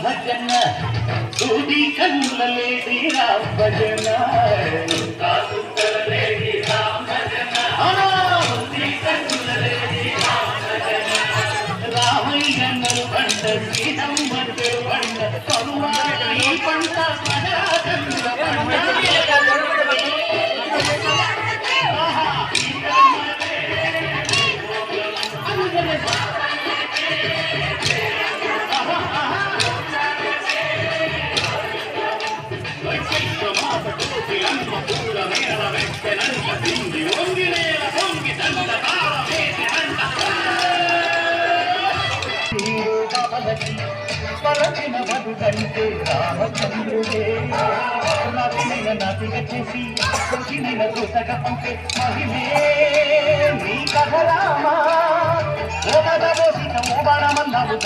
భజన సూది కన్నులలేది రామ్ భజన రామయ్యన్నలు పంట శ్రీనమ్మలు పంట కరువాయి పంట పరాధనుల పలచిన మధు కంటే రామచంద్రుడే నచ్చిన నదిగా చేసి కొట్టిన దూతక పంపే మహిమే నీ కథ రామా ఓ బాణమన్నావు